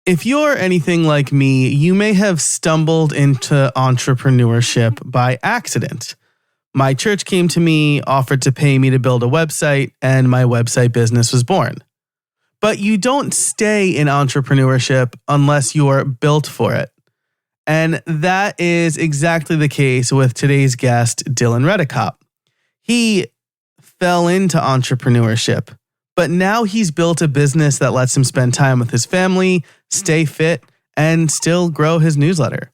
If you're anything like me, you may have stumbled into entrepreneurship by accident. My church came to me, offered to pay me to build a website, and my website business was born. But you don't stay in entrepreneurship unless you're built for it. And that is exactly the case with today's guest, Dylan Redekop. He fell into entrepreneurship, but now he's built a business that lets him spend time with his family, stay fit, and still grow his newsletter.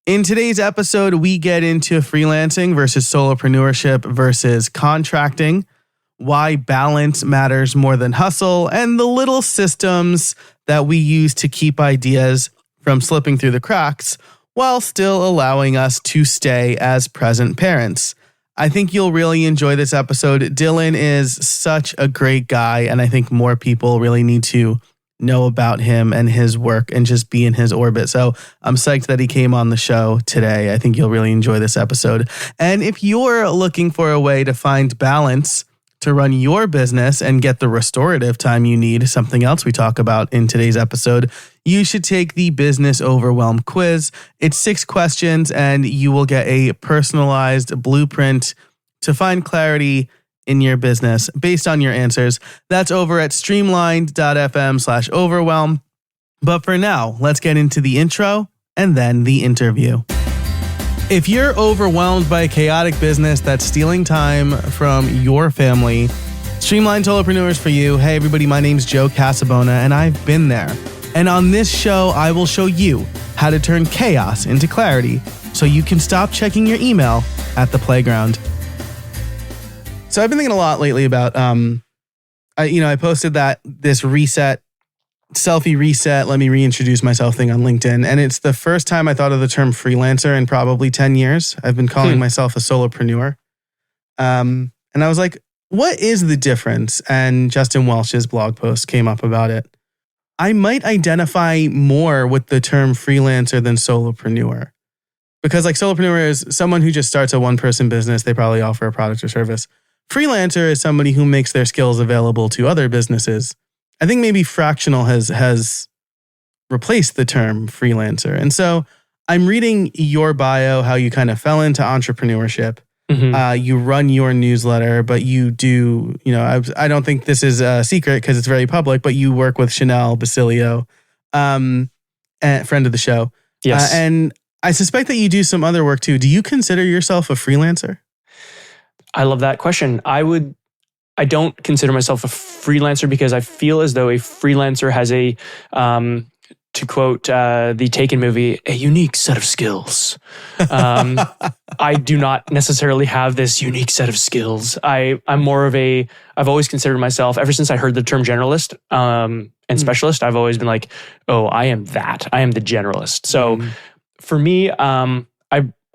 In today's episode, we get into freelancing versus solopreneurship versus contracting, why balance matters more than hustle, and the little systems that we use to keep ideas from slipping through the cracks while still allowing us to stay as present parents. I think you'll really enjoy this episode. Dylan is such a great guy, and I think more people really need to know about him and his work and just be in his orbit. So I'm psyched that he came on the show today. I think you'll really enjoy this episode. And if you're looking for a way to find balance to run your business and get the restorative time you need, something else we talk about in today's episode, you should take the Business Overwhelm quiz. It's 6 questions and you will get a personalized blueprint to find clarity in your business based on your answers. That's over at streamlined.fm/overwhelm. But for now, let's get into the intro and then the interview. If you're overwhelmed by a chaotic business that's stealing time from your family, Streamlined Solopreneurs for you. Hey everybody, my name's Joe Casabona and I've been there. And on this show, I will show you how to turn chaos into clarity so you can stop checking your email at the playground. So I've been thinking a lot lately about, I posted this selfie reset, let me reintroduce myself thing on LinkedIn. And it's the first time I thought of the term freelancer in probably 10 years. I've been calling myself a solopreneur. And I was like, what is the difference? And Justin Welch's blog post came up about it. I might identify more with the term freelancer than solopreneur. Because like solopreneur is someone who just starts a one-person business. They probably offer a product or service. Freelancer is somebody who makes their skills available to other businesses. I think maybe fractional has replaced the term freelancer. And so I'm reading your bio, how you kind of fell into entrepreneurship. Mm-hmm. You run your newsletter, but you do, I don't think this is a secret because it's very public, but you work with Chanel Basilio, a friend of the show. Yes. And I suspect that you do some other work too. Do you consider yourself a freelancer? I love that question. I don't consider myself a freelancer because I feel as though a freelancer has to quote the Taken movie, a unique set of skills. I do not necessarily have this unique set of skills. I'm more of I've always considered myself, ever since I heard the term generalist and specialist, I've always been like, oh, I am that. I am the generalist. So for me,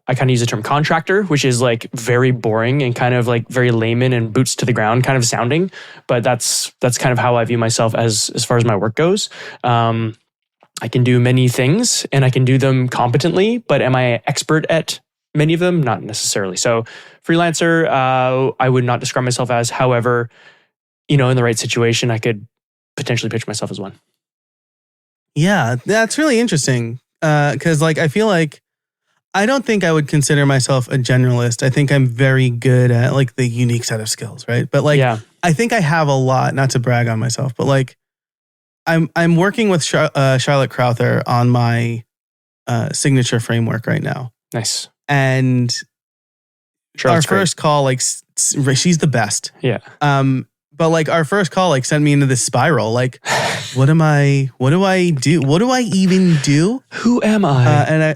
I kind of use the term contractor, which is like very boring and kind of like very layman and boots to the ground kind of sounding. But that's kind of how I view myself as far as my work goes. I can do many things and I can do them competently, but am I expert at many of them? Not necessarily. So freelancer, I would not describe myself as. However, in the right situation, I could potentially pitch myself as one. Yeah, that's really interesting. Because I feel like I don't think I would consider myself a generalist. I think I'm very good at the unique set of skills, right? But I think I have a lot, not to brag on myself, but I'm working with Charlotte Crowther on my signature framework right now. Nice. And Charlotte's our first call, she's the best. Yeah. But our first call sent me into this spiral. What do I do? What do I even do? Who am I?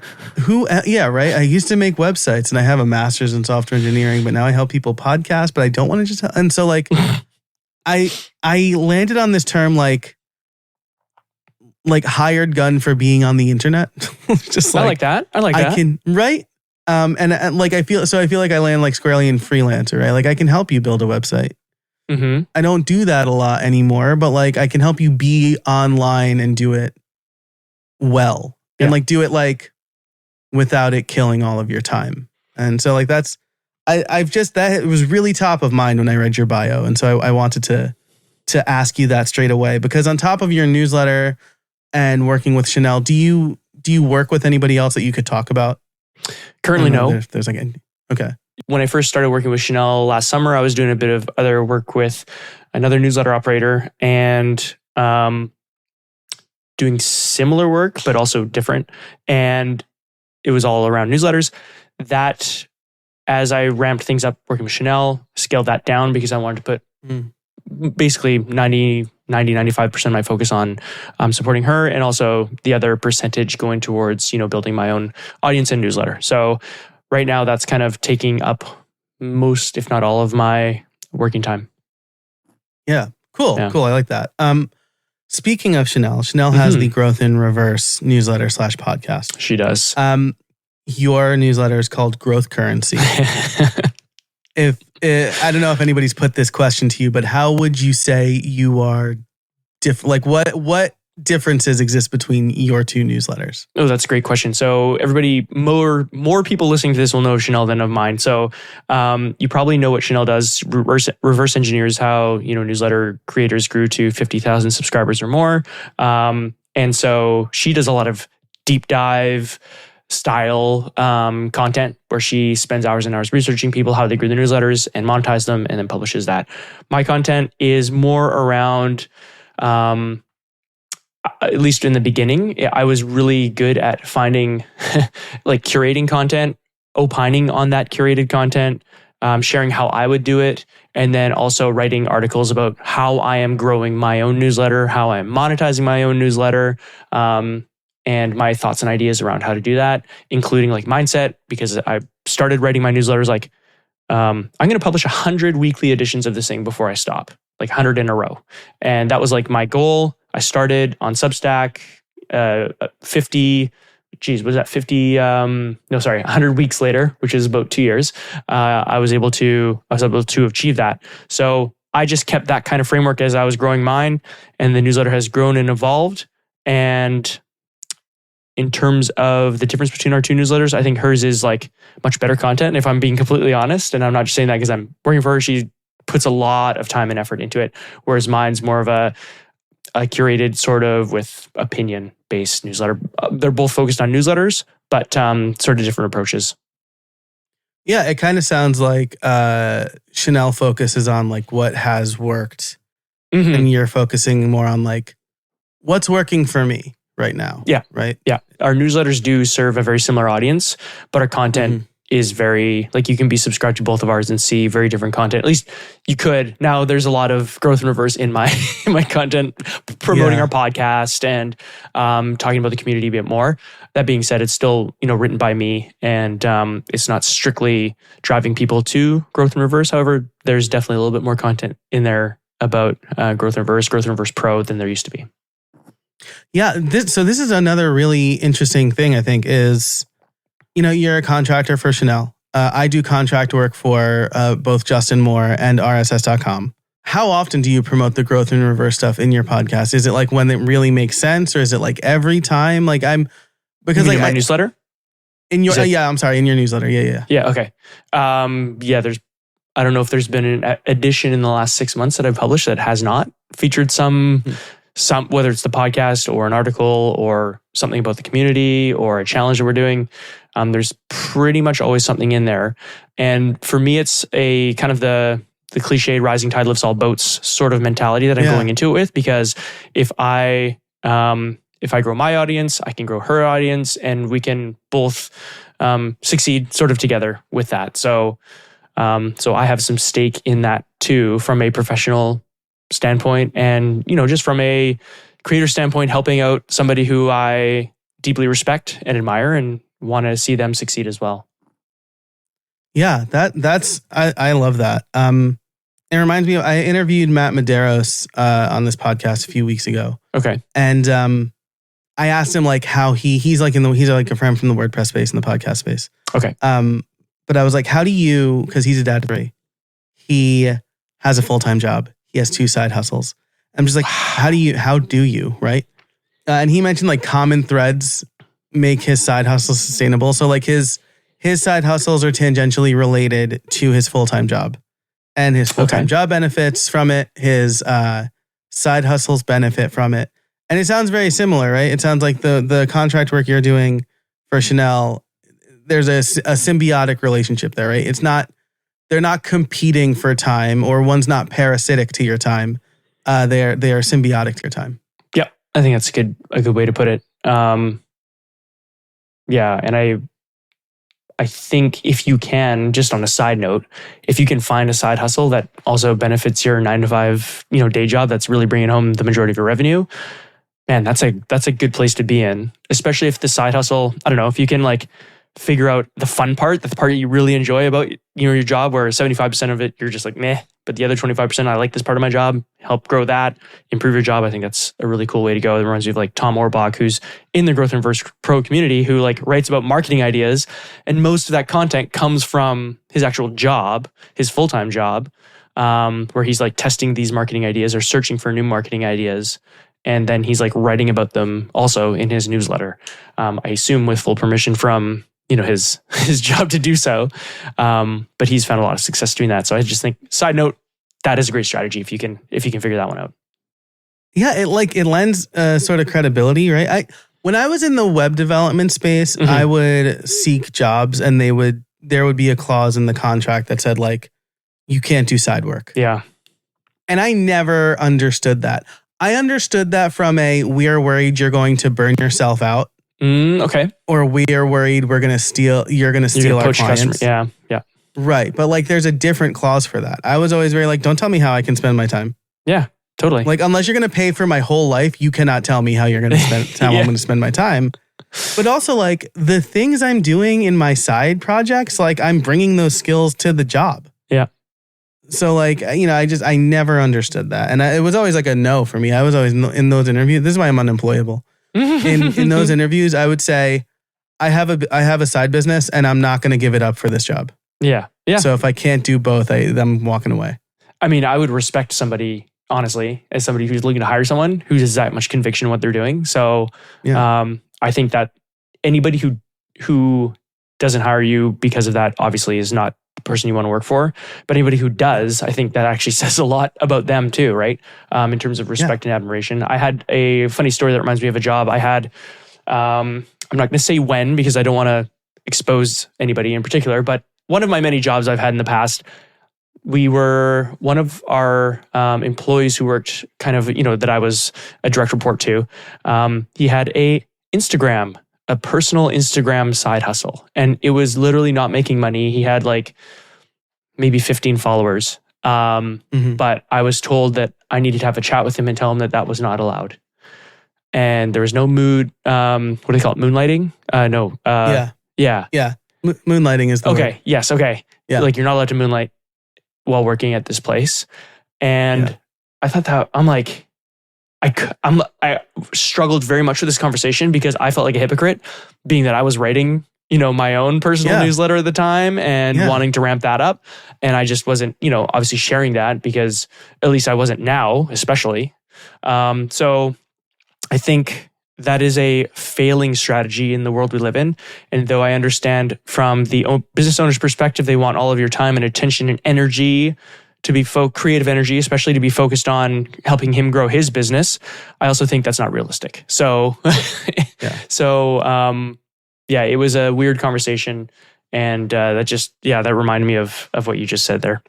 Yeah, right. I used to make websites and I have a master's in software engineering, but now I help people podcast, but I don't want to just, and so I landed on this term hired gun for being on the internet. Just I like that. I can, right? And I feel like I land squarely in freelancer, right? I can help you build a website. Mm-hmm. I don't do that a lot anymore, but I can help you be online and do it well and do it without it killing all of your time. And so that it was really top of mind when I read your bio. And so I wanted to ask you that straight away, because on top of your newsletter and working with Chanel, do you work with anybody else that you could talk about? Currently, no. There's like, okay. When I first started working with Chanel last summer, I was doing a bit of other work with another newsletter operator and doing similar work, but also different. And it was all around newsletters. That, as I ramped things up working with Chanel, scaled that down because I wanted to put basically 95% of my focus on supporting her, and also the other percentage going towards, building my own audience and newsletter. So right now that's kind of taking up most, if not all, of my working time. Yeah. Cool. I like that. Speaking of Chanel has the Growth in Reverse newsletter / podcast. She does. Your newsletter is called Growth Currency. I don't know if anybody's put this question to you, but how would you say you are different? Like what differences exist between your two newsletters? Oh, that's a great question. So everybody, more people listening to this will know of Chanel than of mine. So you probably know what Chanel does. Reverse engineers how newsletter creators grew to 50,000 subscribers or more. And so she does a lot of deep dive style content where she spends hours and hours researching people, how they grew their newsletters and monetize them, and then publishes that. My content is more around, at least in the beginning, I was really good at finding, like curating content, opining on that curated content, sharing how I would do it, and then also writing articles about how I am growing my own newsletter, how I'm monetizing my own newsletter, and my thoughts and ideas around how to do that, including like mindset, because I started writing my newsletters like, I'm going to publish 100 weekly editions of this thing before I stop, like 100 in a row. And that was like my goal. I started on Substack, 100 weeks later, which is about 2 years. I was able to achieve that. So I just kept that kind of framework as I was growing mine, and the newsletter has grown and evolved. And in terms of the difference between our two newsletters, I think hers is like much better content, if I'm being completely honest. And I'm not just saying that because I'm working for her. She puts a lot of time and effort into it, whereas mine's more of a curated sort of with opinion-based newsletter. They're both focused on newsletters, but sort of different approaches. Yeah, it kind of sounds like Chanel focuses on like what has worked, and you're focusing more on like what's working for me right now. Yeah. Right? Yeah. Our newsletters do serve a very similar audience, but our content is very, like you can be subscribed to both of ours and see very different content. At least you could. Now there's a lot of growth in reverse in my content, promoting our podcast and talking about the community a bit more. That being said, it's still, written by me, and it's not strictly driving people to growth in reverse. However, there's definitely a little bit more content in there about growth in reverse pro than there used to be. Yeah. So this is another really interesting thing, I think, is, you're a contractor for Chanel. I do contract work for both Justin Moore and RSS.com. How often do you promote the growth in reverse stuff in your podcast? Is it like when it really makes sense, or is it like every time? Like because like my newsletter? In your I'm sorry, in your newsletter. Yeah. Yeah. Okay. I don't know if there's been an edition in the last 6 months that I've published that has not featured some, whether it's the podcast or an article or something about the community or a challenge that we're doing. There's pretty much always something in there. And for me, it's a kind of the cliched rising tide lifts all boats sort of mentality that I'm going into it with, because if I grow my audience, I can grow her audience, and we can both succeed sort of together with that. So I have some stake in that too, from a professional standpoint, and just from a creator standpoint, helping out somebody who I deeply respect and admire and want to see them succeed as well. Yeah, I love that. It reminds me of, I interviewed Matt Medeiros on this podcast a few weeks ago. Okay. And I asked him like how he's like he's like a friend from the WordPress space and the podcast space. Okay. But I was like, how do you, because he's a dad to three, he has a full-time job. He has 2 side hustles. I'm just like, how do you, right? And he mentioned like common threads make his side hustles sustainable. So like his side hustles are tangentially related to his full-time job, and his full-time job benefits from it. His side hustles benefit from it. And it sounds very similar, right? It sounds like the contract work you're doing for Chanel, there's a symbiotic relationship there, right? They're not competing for time, or one's not parasitic to your time. They are symbiotic to your time. Yeah, I think that's a good way to put it. Yeah, and I think if you can, just on a side note, if you can find a side hustle that also benefits your 9 to 5, day job, that's really bringing home the majority of your revenue, man, that's a good place to be in. Especially if the side hustle, I don't know, if you can like figure out the fun part, the part you really enjoy about your job, where 75% of it you're just like meh, but the other 25% I like this part of my job, help grow that, improve your job. I think that's a really cool way to go. It reminds me of like Tom Orbach, who's in the Growth Reverse Pro community, who like writes about marketing ideas, and most of that content comes from his actual job, his full-time job, where he's like testing these marketing ideas or searching for new marketing ideas. And then he's like writing about them also in his newsletter. I assume with full permission from his job to do so. But he's found a lot of success doing that. So I just think, side note, that is a great strategy if you can figure that one out. Yeah, it lends sort of credibility, right? When I was in the web development space, Mm-hmm. I would seek jobs, and there would be a clause in the contract that said like, you can't do side work. Yeah. And I never understood that. I understood that from we are worried you're going to burn yourself out. Okay. Or we are worried you're going to steal our clients. Yeah. Right. But like there's a different clause for that. I was always very like, don't tell me how I can spend my time. Yeah, totally. Like, unless you're going to pay for my whole life, you cannot tell me how you're going to spend how I'm going to spend my time. But also like the things I'm doing in my side projects, like I'm bringing those skills to the job. Yeah. So like, I never understood that. And it was always like a no for me. I was always in those interviews. This is why I'm unemployable. In those interviews, I would say, I have a side business and I'm not going to give it up for this job. Yeah. Yeah. So if I can't do both, I'm walking away. I mean, I would respect somebody, honestly, as somebody who's looking to hire someone who has that much conviction in what they're doing. So I think that anybody who doesn't hire you because of that obviously is not the person you want to work for. But anybody who does, I think that actually says a lot about them too, right? In terms of respect and admiration. I had a funny story that reminds me of a job I had. I'm not going to say when, because I don't want to expose anybody in particular, but one of my many jobs I've had in the past, we were one of our employees who worked kind of, that I was a direct report to. He had a personal Instagram side hustle, and it was literally not making money. He had like maybe 15 followers. But I was told that I needed to have a chat with him and tell him that was not allowed. And there was no mood. What do they call it? Moonlighting? No. Yeah. Moonlighting is the okay. word. Yes. Okay. Yeah. Like you're not allowed to moonlight while working at this place. And I thought that I'm like, I struggled very much with this conversation because I felt like a hypocrite, being that I was writing, my own personal newsletter at the time and wanting to ramp that up. And I just wasn't, obviously sharing that because at least I wasn't now, especially. So I think that is a failing strategy in the world we live in. And though I understand from the business owner's perspective, they want all of your time and attention and energy to be creative energy, especially to be focused on helping him grow his business. I also think that's not realistic. So, it was a weird conversation. And that reminded me of what you just said there.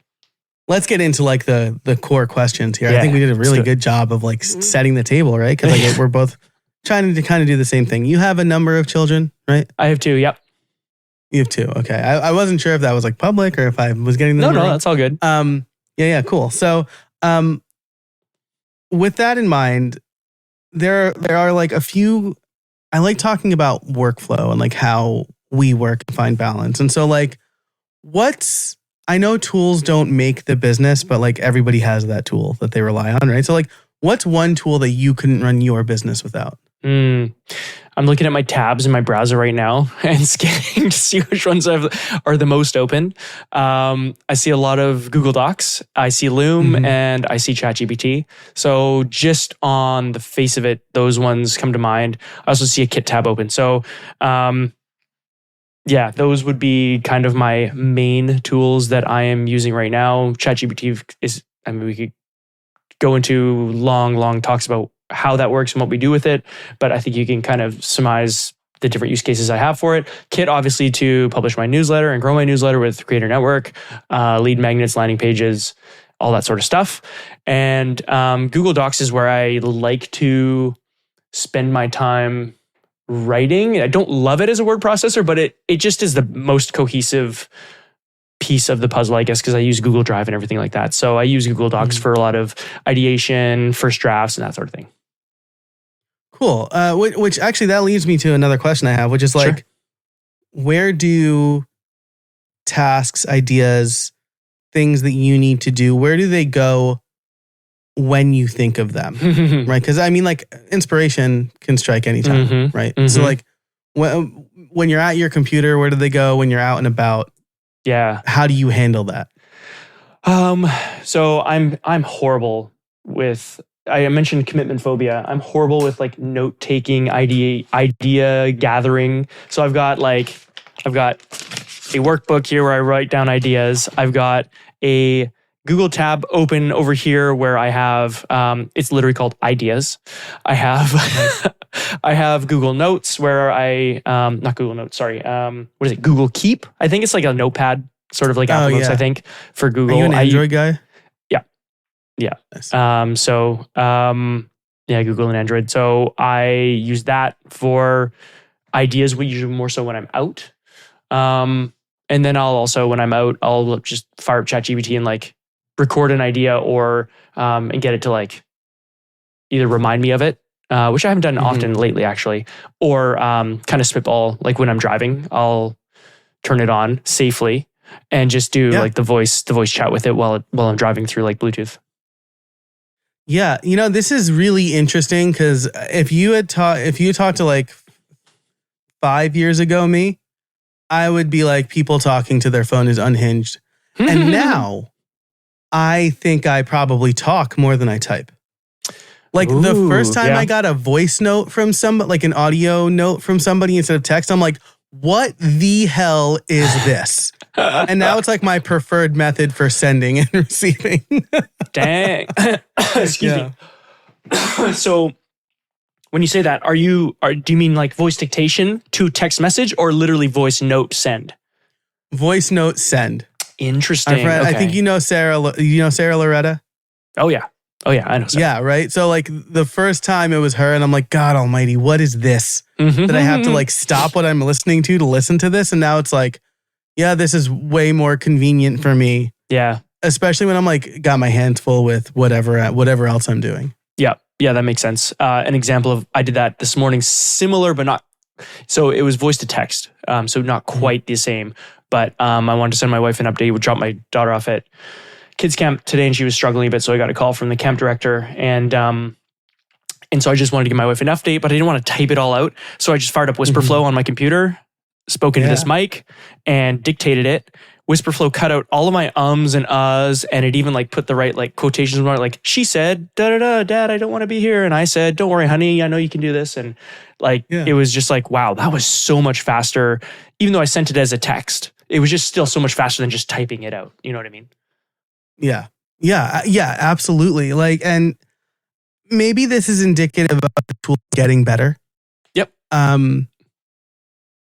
Let's get into like the core questions here. I think we did a really good job of like setting the table, right? Because like we're both trying to kind of do the same thing. You have a number of children, right? I have 2. Yep. You have 2. Okay. I wasn't sure if that was like public or if I was getting the No, that's all good. Yeah, cool. So, with that in mind, there are like a few. I like talking about workflow and like how we work and find balance. And so, like, I know tools don't make the business, but like everybody has that tool that they rely on, right? So, like, what's one tool that you couldn't run your business without? I'm looking at my tabs in my browser right now and scanning to see which ones are the most open. I see a lot of Google Docs. I see Loom and I see ChatGPT. So just on the face of it, those ones come to mind. I also see a Kit tab open. So those would be kind of my main tools that I am using right now. ChatGPT we could go into long talks about how that works and what we do with it, but I think you can kind of surmise the different use cases I have for it. Kit, obviously, to publish my newsletter and grow my newsletter with Creator Network, lead magnets, landing pages, all that sort of stuff. And Google Docs is where I like to spend my time writing. I don't love it as a word processor, but it just is the most cohesive piece of the puzzle, I guess, because I use Google Drive and everything like that. So I use Google Docs for a lot of ideation, first drafts, and that sort of thing. Cool. Which actually that leads me to another question I have, which is like, where do tasks, ideas, things that you need to do, where do they go when you think of them? Right? Because I mean, like, inspiration can strike anytime, right? So like when you're at your computer, where do they go? When you're out and about, how do you handle that? So I'm horrible with, I mentioned commitment phobia. I'm horrible with like note taking, idea gathering. So I've got a workbook here where I write down ideas. I've got a Google tab open over here where I have, it's literally called ideas. I have Google Notes where not Google Notes, sorry. What is it? Google Keep. I think it's like a notepad, sort of like Apple Notes, I think, for Google. Are you an Android guy? Yeah. Nice. Google and Android. So I use that for ideas, usually more so when I'm out. And then I'll also, when I'm out, I'll just fire up ChatGPT and like record an idea or and get it to like either remind me of it, which I haven't done often lately actually, or kind of spitball. Like when I'm driving, I'll turn it on safely and just do like the voice chat with it while I'm driving through like Bluetooth. Yeah, this is really interesting because if you talked to like 5 years ago me, I would be like, people talking to their phone is unhinged. And now I think I probably talk more than I type. Like the first time I got a voice note from somebody, like an audio note from somebody instead of text, I'm like, what the hell is this? And now it's like my preferred method for sending and receiving. Dang. Excuse me. So when you say that, do you mean like voice dictation to text message or literally voice note send? Voice note send. Interesting. I think Sarah Loretta? Oh yeah, I know Sarah. Yeah, right? So like the first time it was her and I'm like, God almighty, what is this? That I have to like stop what I'm listening to listen to this. And now it's like, yeah, this is way more convenient for me. Yeah. Especially when I'm like got my hands full with whatever else I'm doing. Yeah, that makes sense. An example of, I did that this morning, similar but not. So it was voice to text, so not quite the same. But I wanted to send my wife an update. We dropped my daughter off at kids camp today, and she was struggling a bit. So I got a call from the camp director, and so I just wanted to give my wife an update, but I didn't want to type it all out. So I just fired up Whisperflow on my computer, spoke into this mic, and dictated it. Whisperflow cut out all of my ums and uhs, and it even like put the right like quotations mark, like she said, da da da, Dad, I don't want to be here, and I said, don't worry, honey, I know you can do this, and like it was just like, wow, that was so much faster. Even though I sent it as a text, it was just still so much faster than just typing it out. You know what I mean? Yeah, absolutely. Like, and maybe this is indicative of the tool getting better. Yep.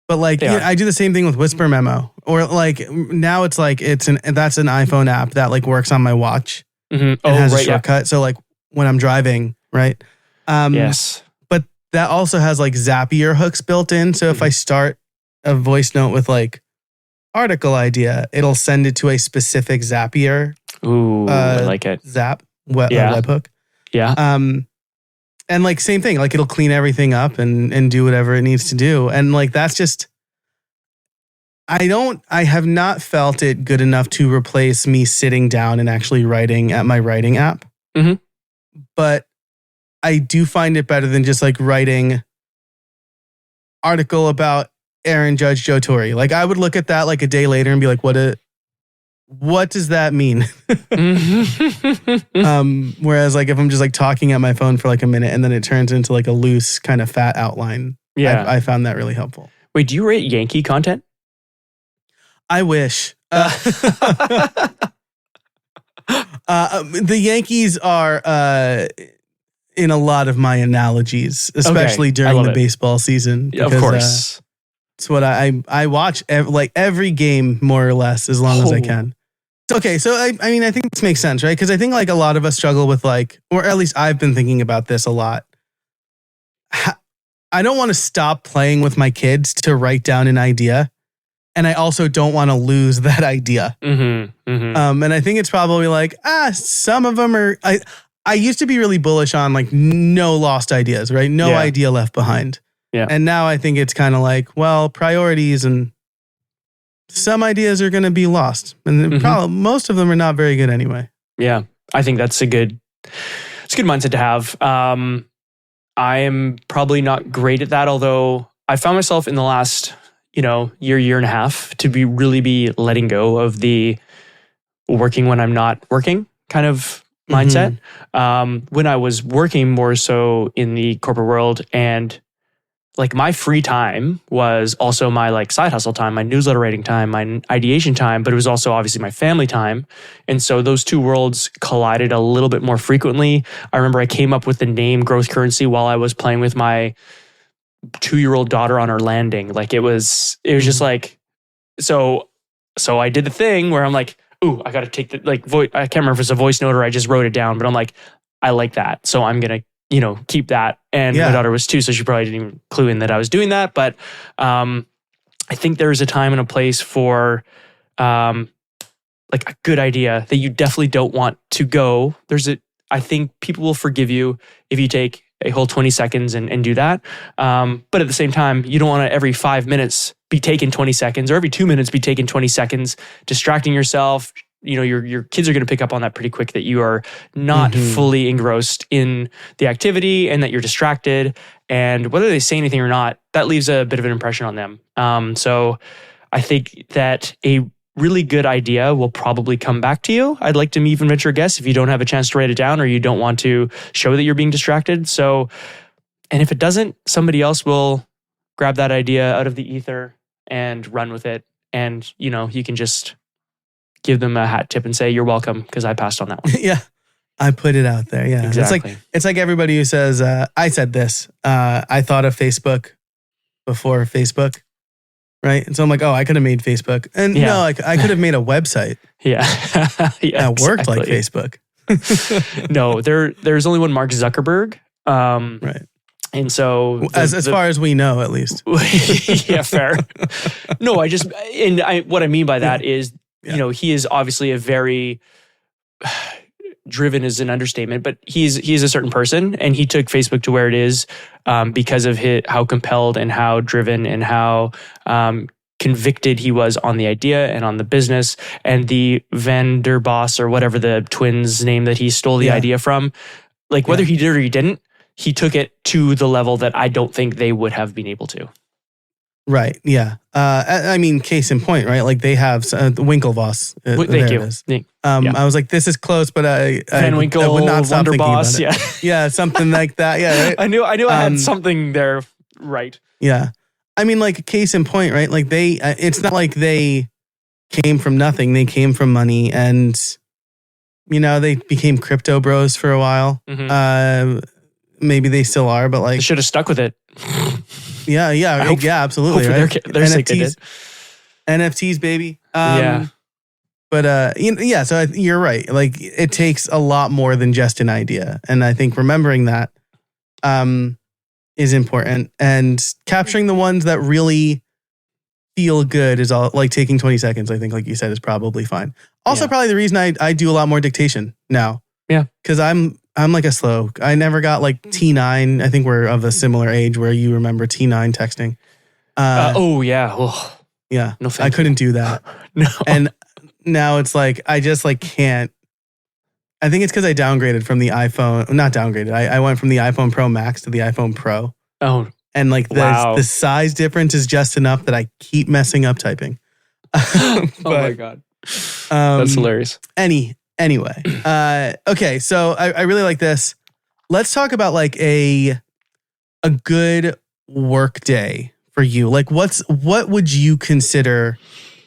But like, I do the same thing with Whisper Memo, or like now it's like that's an iPhone app that like works on my watch. It has a shortcut. So like when I'm driving, right? Yes. But that also has like Zapier hooks built in. So if I start a voice note with like article idea, it'll send it to a specific Zapier. Ooh, I like it. Webhook. Yeah. And like same thing, like it'll clean everything up and do whatever it needs to do. And like that's just, I have not felt it good enough to replace me sitting down and actually writing at my writing app. But I do find it better than just like writing article about Aaron Judge Joe Torre. Like I would look at that like a day later and be like, what does that mean? Whereas like if I'm just like talking at my phone for like a minute and then it turns into like a loose kind of fat outline. Yeah. I found that really helpful. Wait, do you rate Yankee content? I wish. The Yankees are in a lot of my analogies, especially during the baseball season. Of course. It's what I watch every game more or less as long as I can. Okay, so I mean, I think this makes sense, right? Because I think like a lot of us struggle with like, or at least I've been thinking about this a lot. I don't want to stop playing with my kids to write down an idea. And I also don't want to lose that idea. And I think it's probably like, some of them are, I used to be really bullish on like no lost ideas, right? No idea left behind. Yeah. And now I think it's kind of like, well, priorities and some ideas are going to be lost. And probably most of them are not very good anyway. Yeah. I think that's a good mindset to have. I am probably not great at that, although I found myself in the last, year and a half to really be letting go of the working when I'm not working kind of mindset. When I was working more so in the corporate world, and like my free time was also my like side hustle time, my newsletter writing time, my ideation time, but it was also obviously my family time. And so those two worlds collided a little bit more frequently. I remember I came up with the name growth currency while I was playing with my 2-year-old daughter on her landing. Like it was just like, so I did the thing where I'm like, ooh, I got to take the like voice. I can't remember if it's a voice note or I just wrote it down, but I'm like, I like that. So I'm going to, keep that. And my daughter was 2, so she probably didn't even clue in that I was doing that. But I think there's a time and a place for like a good idea that you definitely don't want to go. I think people will forgive you if you take a whole 20 seconds and do that. But at the same time, you don't want to every 5 minutes be taking 20 seconds or every 2 minutes be taking 20 seconds, distracting yourself. Your kids are going to pick up on that pretty quick that you are not fully engrossed in the activity and that you're distracted. And whether they say anything or not, that leaves a bit of an impression on them. So I think that a really good idea will probably come back to you. I'd like to even venture a guess if you don't have a chance to write it down or you don't want to show that you're being distracted. So, and if it doesn't, somebody else will grab that idea out of the ether and run with it. And, you can just give them a hat tip and say, you're welcome, because I passed on that one. Yeah. I put it out there. Yeah. Exactly. It's like everybody who says, I said this, I thought of Facebook before Facebook. Right. And so I'm like, I could have made Facebook. And no, I could have made a website. That worked like Facebook. No, there's only one Mark Zuckerberg. Right. And so as far as we know, at least. Yeah, fair. No, what I mean by that is, he is obviously a very driven is an understatement, but he's a certain person, and he took Facebook to where it is because of how compelled and how driven and how convicted he was on the idea and on the business. And the Vanderboss or whatever the twins name that he stole the idea from, like whether he did or he didn't, he took it to the level that I don't think they would have been able to. Right. Yeah. I mean, case in point, right? Like they have the Winklevoss. Thank you. I was like, this is close, but Van Winkle, would not stop thinking about Wonderboss. it. Yeah, something like that. Yeah, right? I knew I had something there. Right. Yeah. I mean, like case in point, right? Like it's not like they came from nothing. They came from money, and they became crypto bros for a while. Maybe they still are, but like they should have stuck with it. Yeah, absolutely. Right? Their sake they did. NFTs, baby. But so you're right. Like it takes a lot more than just an idea, and I think remembering that is important. And capturing the ones that really feel good is all. Like taking 20 seconds, I think, like you said, is probably fine. Also, probably the reason I do a lot more dictation now. Yeah, because I'm like a slow. I never got like T9. I think we're of a similar age where you remember T9 texting. Yeah. No, I couldn't do that. No. And now it's like I just like can't. I think it's because I downgraded from the iPhone. Not downgraded. I went from the iPhone Pro Max to the iPhone Pro. Oh. And like the size difference is just enough that I keep messing up typing. Oh my God. That's hilarious. Anyway, okay, so I really like this. Let's talk about like a good work day for you. Like what would you consider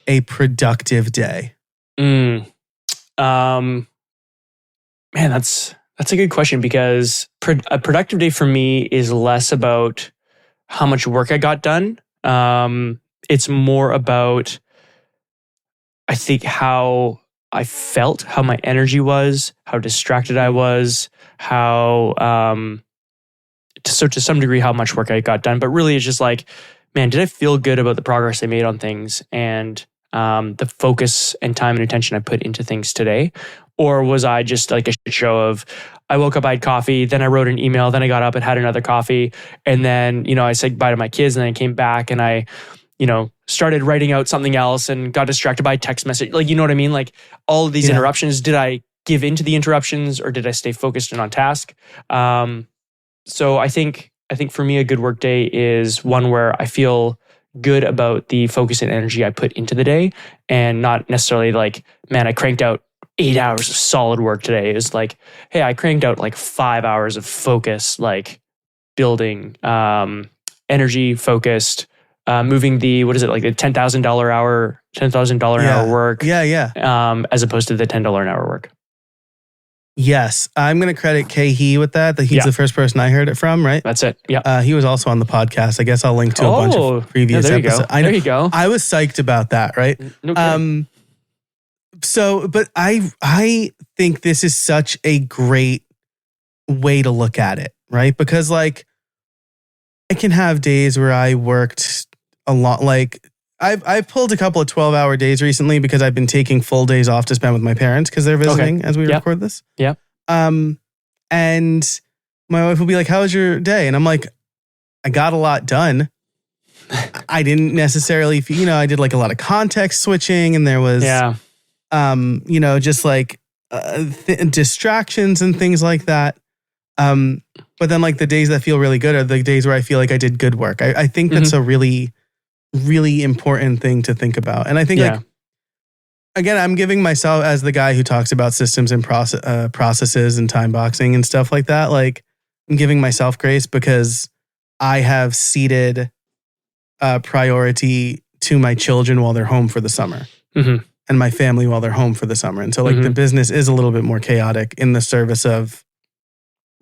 a productive day? Man, that's That's a good question because a productive day for me is less about how much work I got done. It's more about, I think, how I felt, how my energy was, how distracted I was, so to some degree, how much work I got done. But really, it's just like, man, did I feel good about the progress I made on things and the focus and time and attention I put into things today? Or was I just like a shit show of, I woke up, I had coffee, then I wrote an email, then I got up and had another coffee. And then, I said goodbye to my kids and then I came back and I, started writing out something else and got distracted by a text message. Like, you know what I mean? Like all of these interruptions, did I give into the interruptions or did I stay focused and on task? So I think for me, a good work day is one where I feel good about the focus and energy I put into the day and not necessarily like, man, I cranked out 8 hours of solid work today. It's like, hey, I cranked out like 5 hours of focus, like building, energy focused, moving the, what is it, like the $10,000 an hour work. Yeah. As opposed to the $10 an hour work. Yes. I'm going to credit He with that he's the first person I heard it from, right? That's it. Yeah. He was also on the podcast. I guess I'll link to a bunch of previous episodes. There you go. I was psyched about that, right? Okay. But I think this is such a great way to look at it, right? Because like I can have days where I worked a lot. Like I've pulled a couple of 12-hour days recently because I've been taking full days off to spend with my parents because they're visiting as we record this. Yeah. And my wife will be like, "How was your day?" And I'm like, "I got a lot done." I didn't necessarily, I did like a lot of context switching, and there was, just like distractions and things like that. But then like the days that feel really good are the days where I feel like I did good work. I think that's a really, really important thing to think about. And I think like, again, I'm giving myself as the guy who talks about systems and processes and time boxing and stuff like that. Like I'm giving myself grace because I have ceded priority to my children while they're home for the summer and my family while they're home for the summer. And so like the business is a little bit more chaotic in the service of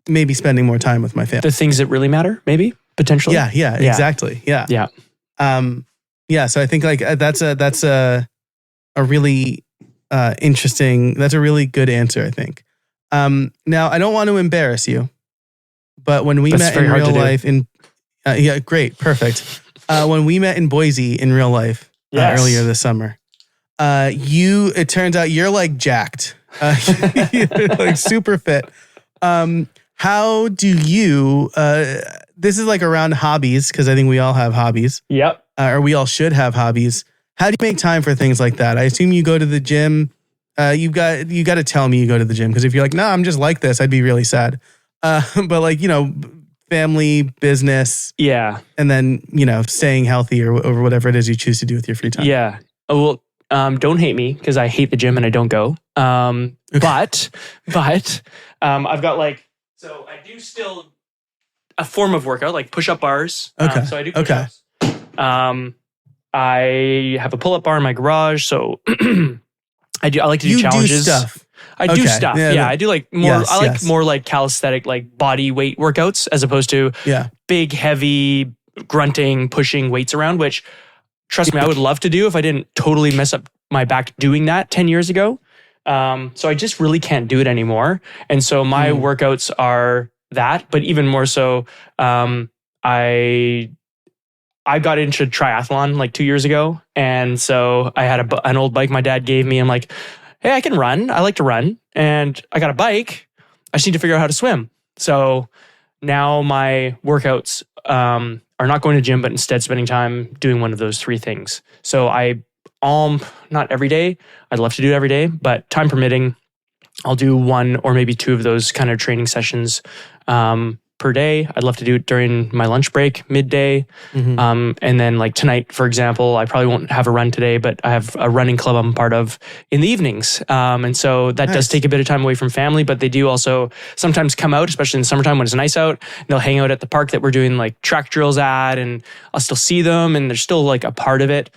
maybe spending more time with my family. The things that really matter, maybe, potentially. Yeah, exactly. Yeah. So I think like that's a really interesting, that's a really good answer, I think. Now I don't want to embarrass you, but when we met in real life great. Perfect. When we met in Boise in real life earlier this summer, it turns out you're like jacked, you're like super fit. How do you, this is like around hobbies, because I think we all have hobbies. Yep. Or we all should have hobbies. How do you make time for things like that? I assume you go to the gym. You got to tell me you go to the gym, because if you're like, no, I'm just like this, I'd be really sad. But like, family, business. Yeah. And then, staying healthy or whatever it is you choose to do with your free time. Yeah. Well, don't hate me because I hate the gym and I don't go. But I've got like, so I do still a form of workout, like push-up bars. Okay. So I do push-ups. I have a pull-up bar in my garage. So I like to do challenges. Do stuff. I do stuff. Yeah. I do like more, more like calisthenic, like body weight workouts as opposed to big, heavy grunting, pushing weights around, which trust me, I would love to do if I didn't totally mess up my back doing that 10 years ago. So I just really can't do it anymore. And so my workouts are that, but even more so, I got into triathlon like 2 years ago. And so I had an old bike my dad gave me. I'm like, hey, I can run. I like to run. And I got a bike. I just need to figure out how to swim. So now my workouts are not going to gym, but instead spending time doing one of those three things. So not every day. I'd love to do it every day, but time permitting, I'll do one or maybe two of those kind of training sessions per day. I'd love to do it during my lunch break, midday. And then like tonight, for example, I probably won't have a run today, but I have a running club I'm part of in the evenings. And so that does take a bit of time away from family, but they do also sometimes come out, especially in the summertime when it's nice out. And they'll hang out at the park that we're doing like track drills at, and I'll still see them and they're still like a part of it.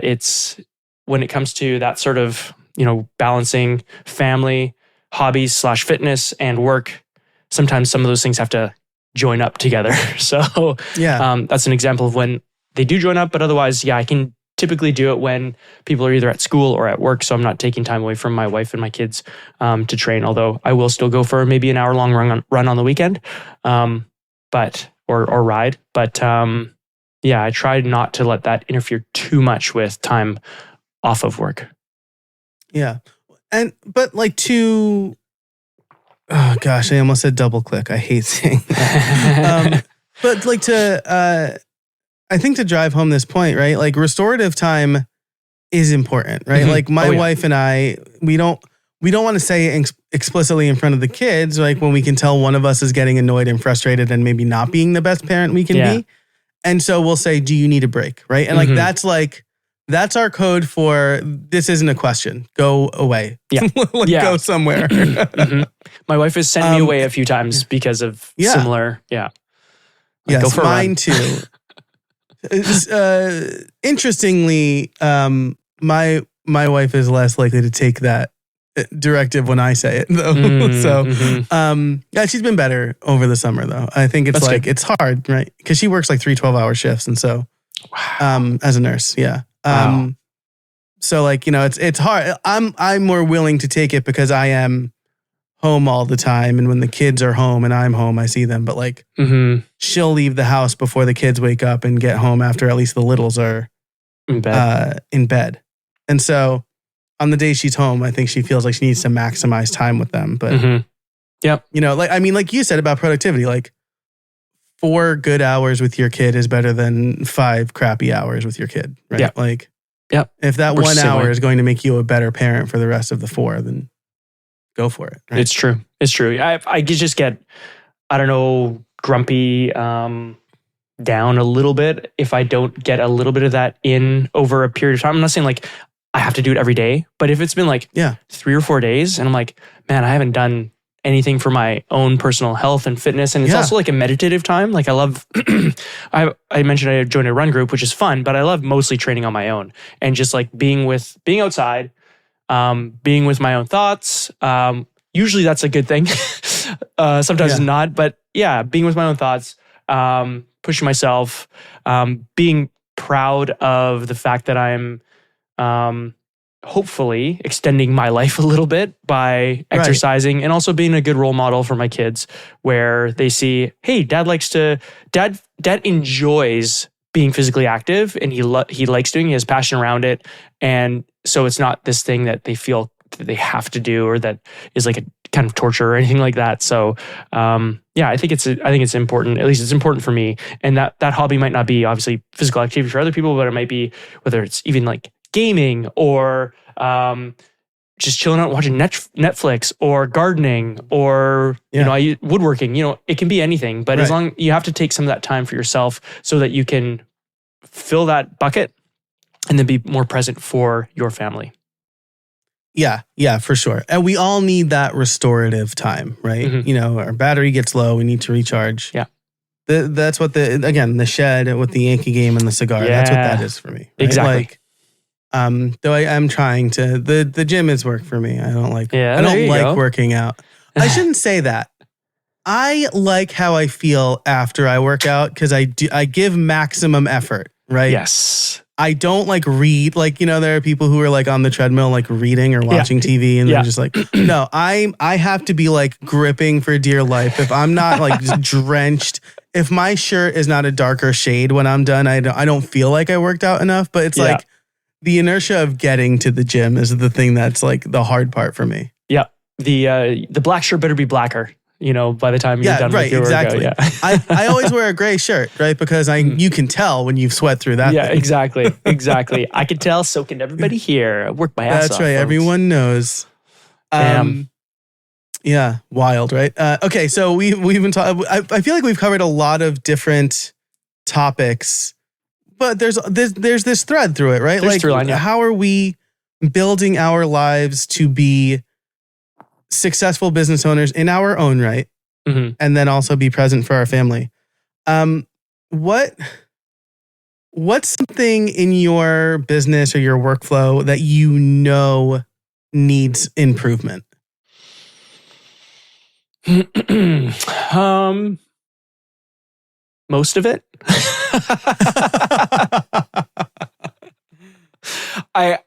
It's when it comes to that sort of, balancing family, hobbies / fitness and work, sometimes some of those things have to join up together. So that's an example of when they do join up, but otherwise, I can typically do it when people are either at school or at work. So I'm not taking time away from my wife and my kids to train, although I will still go for maybe an hour-long run on the weekend, or ride. But I try not to let that interfere too much with time off of work. Yeah. But like oh gosh, I almost said double click. I hate saying that. But like I think to drive home this point, right? Like restorative time is important, right? Like my wife and I, we don't want to say it explicitly in front of the kids, like when we can tell one of us is getting annoyed and frustrated and maybe not being the best parent we can be. And so we'll say, do you need a break? Right. And that's our code for this isn't a question. Go away. Yeah. Go somewhere. My wife has sent me away a few times because of similar. Yeah. Yes, go for mine too. Interestingly, my wife is less likely to take that directive when I say it though. She's been better over the summer though. I think it's it's hard, right? Because she works like 3 12-hour shifts, and so as a nurse, so like, it's hard. I'm more willing to take it because I am home all the time, and when the kids are home and I'm home, I see them. But like, she'll leave the house before the kids wake up and get home after at least the littles are in bed. And so on the day she's home, I think she feels like she needs to maximize time with them. But like you said about productivity, like 4 good hours with your kid is better than 5 crappy hours with your kid, right? Yeah. Like, if that 1 hour is going to make you a better parent for the rest of the 4, then go for it. Right? It's true. I just get, I don't know, grumpy, down a little bit if I don't get a little bit of that in over a period of time. I'm not saying like I have to do it every day, but if it's been like 3 or 4 days and I'm like, man, I haven't done anything for my own personal health and fitness. And it's also like a meditative time. Like I love, I mentioned I joined a run group, which is fun, but I love mostly training on my own and just like being outside, being with my own thoughts. Usually that's a good thing. Sometimes not, but being with my own thoughts, pushing myself, being proud of the fact that I'm, hopefully extending my life a little bit by exercising and also being a good role model for my kids where they see, hey, dad enjoys being physically active and he likes doing it, he has passion around it. And so it's not this thing that they feel that they have to do or that is like a kind of torture or anything like that. So, I think it's important, at least it's important for me. And that hobby might not be obviously physical activity for other people, but it might be whether it's even like gaming or just chilling out watching Netflix or gardening or woodworking. It can be anything, but as long you have to take some of that time for yourself so that you can fill that bucket and then be more present for your family. Yeah, for sure. And we all need that restorative time, right? Our battery gets low, we need to recharge. Yeah. That's what the shed with the Yankee game and the cigar, that's what that is for me. Right? Exactly. Like, though I am trying to, the gym is work for me. I don't like working out. I shouldn't say that. I like how I feel after I work out because I give maximum effort, right? Yes. I don't like read, like, there are people who are like on the treadmill, like reading or watching TV and they're just like, no, I have to be like gripping for dear life. If I'm not like drenched, if my shirt is not a darker shade when I'm done, I don't feel like I worked out enough, but it's like the inertia of getting to the gym is the thing that's like the hard part for me. Yeah. The black shirt better be blacker. By the time you're done with your workout. Yeah, I always wear a gray shirt, right? Because you can tell when you've sweat through that. Yeah, thing. Exactly. I can tell, so can everybody here. I work my ass off. That's right. Folks. Everyone knows. Yeah, wild, right? Okay, so we've been talking. I feel like we've covered a lot of different topics, but there's this thread through it, right? There's through line, how are we building our lives to be successful business owners in our own right, and then also be present for our family? What's something in your business or your workflow that needs improvement? Most of it. I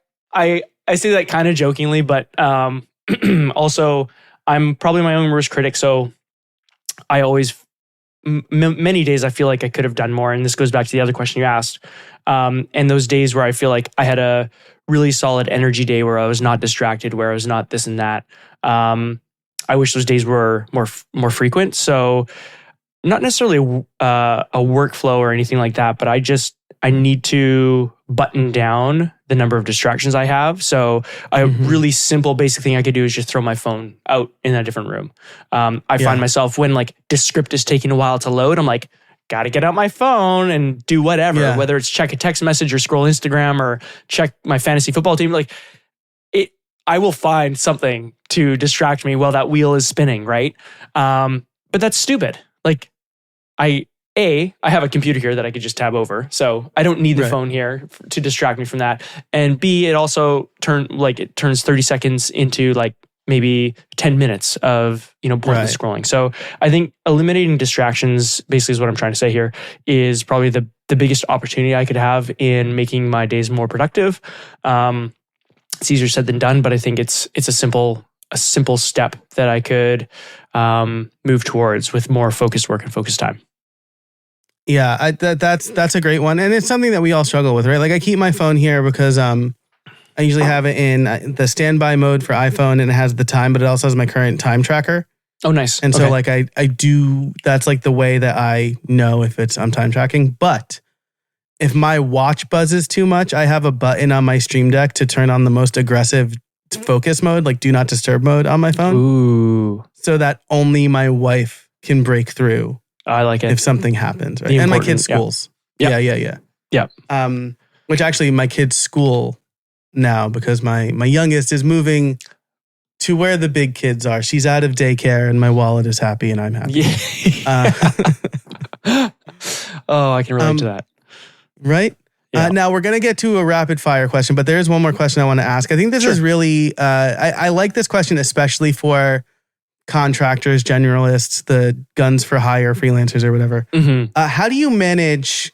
say that kind of jokingly, but also I'm probably my own worst critic. So I always, many days I feel like I could have done more. And this goes back to the other question you asked. And those days where I feel like I had a really solid energy day where I was not distracted, where I was not this and that. I wish those days were more frequent. So not necessarily a workflow or anything like that, but I need to button down the number of distractions I have. So a really simple, basic thing I could do is just throw my phone out in a different room. I find myself when like Descript is taking a while to load, I'm like, got to get out my phone and do whatever, whether it's check a text message or scroll Instagram or check my fantasy football team. Like I will find something to distract me while that wheel is spinning, right? But that's stupid. Like I have a computer here that I could just tab over. So I don't need the phone here to distract me from that. And B, it also turns 30 seconds into like maybe 10 minutes of, pointless scrolling. So I think eliminating distractions basically is what I'm trying to say here is probably the biggest opportunity I could have in making my days more productive. It's easier said than done, but I think it's a simple step that I could move towards with more focused work and focused time. Yeah, that's a great one. And it's something that we all struggle with, right? Like I keep my phone here because I usually have it in the standby mode for iPhone and it has the time, but it also has my current time tracker. Oh, nice. And so like I do, that's like the way that I know if I'm time tracking. But if my watch buzzes too much, I have a button on my Stream Deck to turn on the most aggressive focus mode, like do not disturb mode on my phone. Ooh. So that only my wife can break through. I like it. If something happens, right? And my kids' schools. Yeah. Yeah. Which actually my kids' school now, because my youngest is moving to where the big kids are. She's out of daycare and my wallet is happy and I'm happy. Yeah. Oh, I can relate to that. Right? Yeah. Now we're going to get to a rapid fire question, but there is one more question I want to ask. I think this is really, I like this question, especially for contractors, generalists, the guns for hire, freelancers or whatever. How do you manage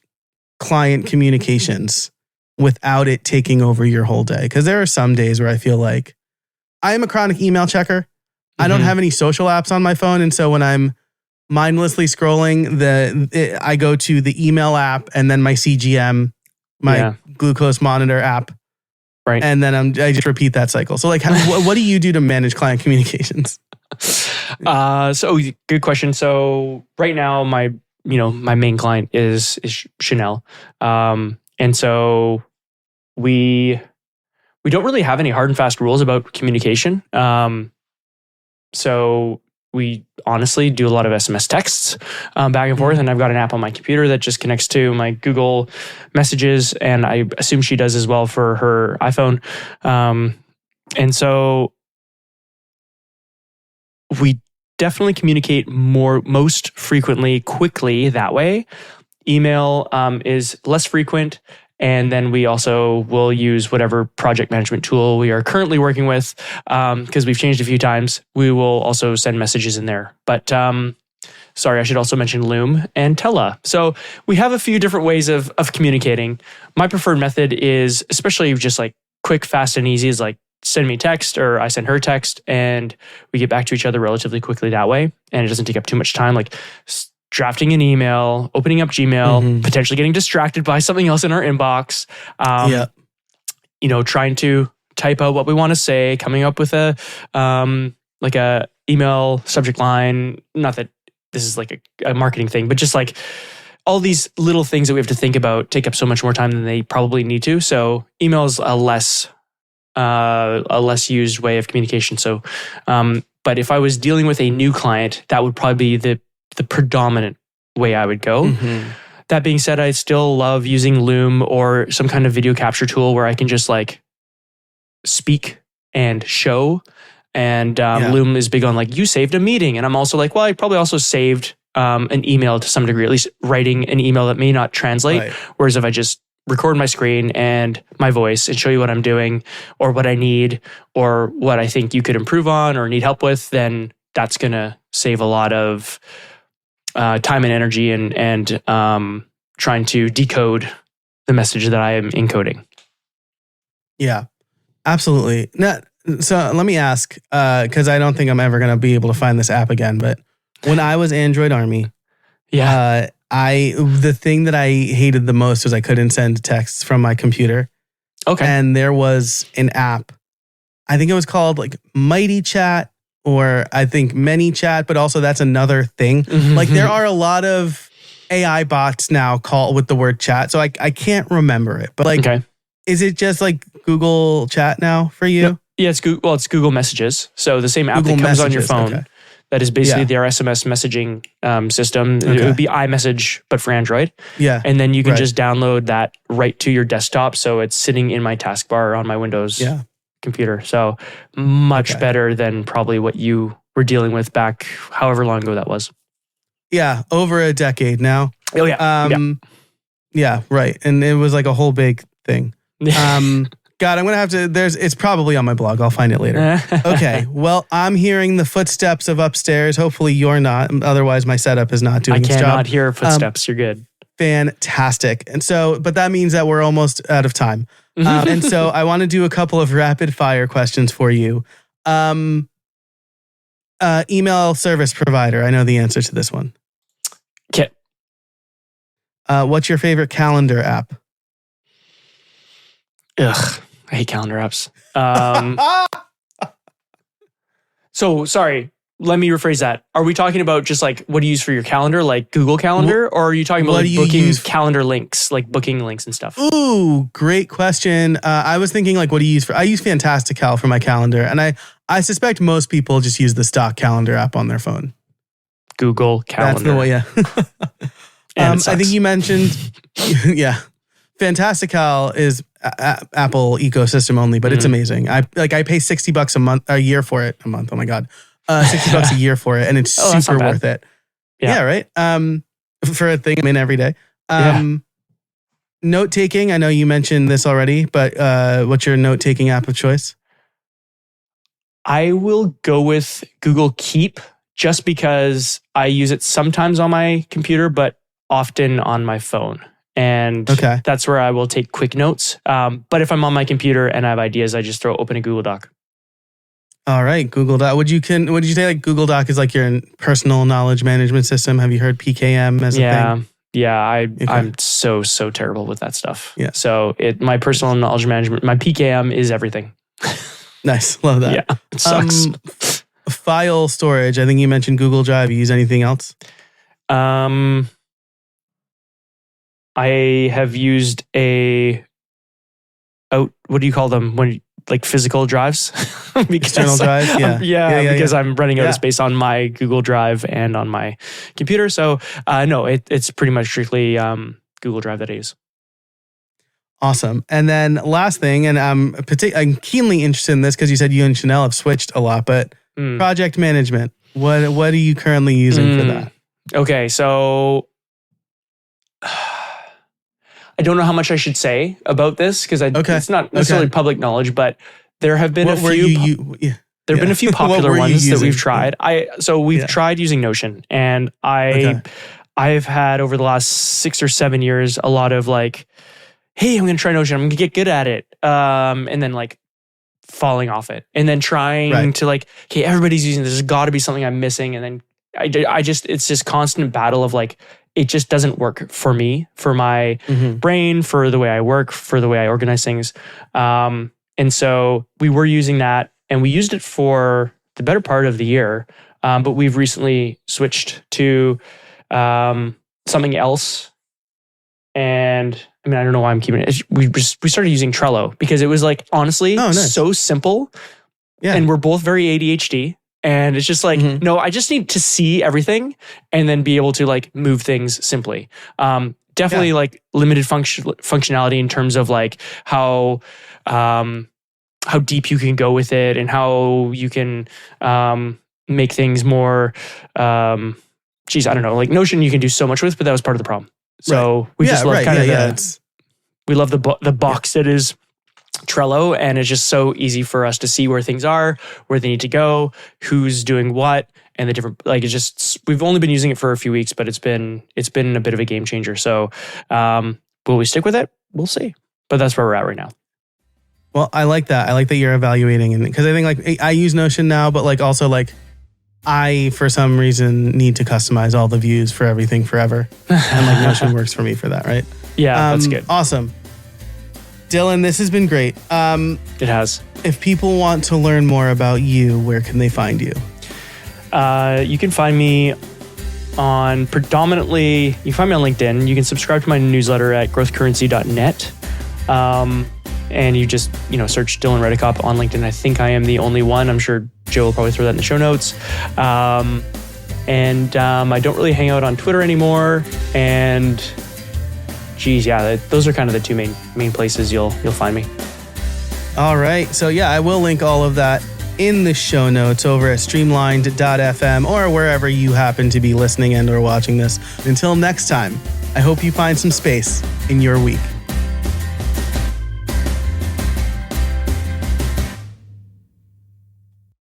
client communications without it taking over your whole day? Because there are some days where I feel like I am a chronic email checker. I don't have any social apps on my phone. And so when I'm mindlessly scrolling, I go to the email app and then my CGM, my glucose monitor app. Right. And then I just repeat that cycle. So like, what do you do to manage client communications? So good question. So right now my main client is Chanel. And so we don't really have any hard and fast rules about communication. So we honestly do a lot of SMS texts back and forth. And I've got an app on my computer that just connects to my Google Messages. And I assume she does as well for her iPhone. And so we definitely communicate most frequently, quickly that way. Email is less frequent. And then we also will use whatever project management tool we are currently working with, because we've changed a few times. We will also send messages in there. But sorry, I should also mention Loom and Tella. So we have a few different ways of communicating. My preferred method is, especially just like quick, fast, and easy, is like send me text or I send her text and we get back to each other relatively quickly that way. And it doesn't take up too much time. Like drafting an email, opening up Gmail, potentially getting distracted by something else in our inbox. Trying to type out what we want to say, coming up with a email subject line. Not that this is like a marketing thing, but just like all these little things that we have to think about take up so much more time than they probably need to. So email is a less used way of communication. So, but if I was dealing with a new client, that would probably be the predominant way I would go. That being said, I still love using Loom or some kind of video capture tool where I can just like speak and show. And Loom is big on like, you saved a meeting. And I'm also like, well, I probably also saved an email to some degree, at least writing an email that may not translate. Right. Whereas if I just record my screen and my voice and show you what I'm doing or what I need or what I think you could improve on or need help with, then that's going to save a lot of time and energy and trying to decode the message that I am encoding. Yeah, absolutely. Now, so let me ask, because I don't think I'm ever going to be able to find this app again, but when I was Android Army, the thing that I hated the most was I couldn't send texts from my computer. Okay. And there was an app, I think it was called like Mighty Chat, or I think Many Chat, but also that's another thing. Mm-hmm. Like there are a lot of AI bots now call with the word chat. So I can't remember it, but like, is it just like Google Chat now for you? No, yeah, it's Google. Well, it's Google Messages. So the same app Google that comes on your phone. Okay. That is basically their SMS messaging system. Okay. It would be iMessage, but for Android. Yeah. And then you can just download that right to your desktop. So it's sitting in my taskbar on my Windows computer. So much better than probably what you were dealing with back however long ago that was. Yeah. Over a decade now. Oh, yeah. Yeah, right. And it was like a whole big thing. God, I'm going to have to, it's probably on my blog. I'll find it later. Okay. Well, I'm hearing the footsteps of upstairs. Hopefully you're not. Otherwise my setup is not doing its job. I cannot hear footsteps. You're good. Fantastic. And so, but that means that we're almost out of time. And so I want to do a couple of rapid fire questions for you. Email service provider. I know the answer to this one. Kit. What's your favorite calendar app? Ugh, I hate calendar apps. So sorry, let me rephrase that. Are we talking about just like what do you use for your calendar, like Google Calendar, or are you talking about like booking calendar links, like booking links and stuff? Ooh, great question. I was thinking like, what do you use for? I use Fantastical for my calendar, and I suspect most people just use the stock calendar app on their phone. Google Calendar. That's the way, yeah. I think you mentioned, Fantastical is Apple ecosystem only, but it's amazing. I pay $60 a year for it. Oh my God. $60 a year for it. And it's super worth it. Yeah. Right. For a thing I'm in every day. Note taking. I know you mentioned this already, but what's your note taking app of choice? I will go with Google Keep just because I use it sometimes on my computer, but often on my phone. And that's where I will take quick notes. But if I'm on my computer and I have ideas, I just open a Google Doc. All right, Google Doc. Would you say like Google Doc is like your personal knowledge management system? Have you heard PKM as a thing? Yeah, I'm so terrible with that stuff. Yeah. So my personal knowledge management, my PKM is everything. Nice, love that. Yeah, it sucks. File storage. I think you mentioned Google Drive. You use anything else? I have used what do you call them when like physical drives? External drive? Because I'm running out of space on my Google Drive and on my computer. So no, it's pretty much strictly Google Drive that I use. Awesome. And then last thing, and I'm keenly interested in this because you said you and Chanel have switched a lot, but project management. What are you currently using for that? Okay, so I don't know how much I should say about this because it's not necessarily public knowledge, but there have been a few popular ones that we've tried. We've tried using Notion, and I've had over the last 6 or 7 years a lot of like, hey, I'm going to try Notion. I'm going to get good at it. And then like falling off it, and then trying to like, okay, everybody's using this. There's got to be something I'm missing, and then it's this constant battle of like, it just doesn't work for me, for my brain, for the way I work, for the way I organize things. And so we were using that, and we used it for the better part of the year. But we've recently switched to something else. And I mean, I don't know why I'm keeping it. We started using Trello because it was like, honestly, so simple. Yeah. And we're both very ADHD. And it's just like, no, I just need to see everything and then be able to like move things simply. Definitely like limited functionality in terms of like how deep you can go with it and how you can make things more, I don't know, like Notion you can do so much with, but that was part of the problem. So we just love we love the box that is Trello, and it's just so easy for us to see where things are, where they need to go, who's doing what, and the different, like, it's just, we've only been using it for a few weeks, but it's been a bit of a game changer. So will we stick with it? We'll see. But that's where we're at right now. Well, I like that. I like that you're evaluating, and because I think like I use Notion now, but like also like I, for some reason, need to customize all the views for everything forever. And like Notion works for me for that, right? Yeah, that's good. Awesome. Dylan, this has been great. It has. If people want to learn more about you, where can they find you? You can find me on predominantly, you can find me on LinkedIn. You can subscribe to my newsletter at growthcurrency.net. And you just, search Dylan Redekop on LinkedIn. I think I am the only one. I'm sure Joe will probably throw that in the show notes. And I don't really hang out on Twitter anymore. And those are kind of the two main places you'll find me. All right. So yeah, I will link all of that in the show notes over at streamlined.fm or wherever you happen to be listening and or watching this. Until next time, I hope you find some space in your week.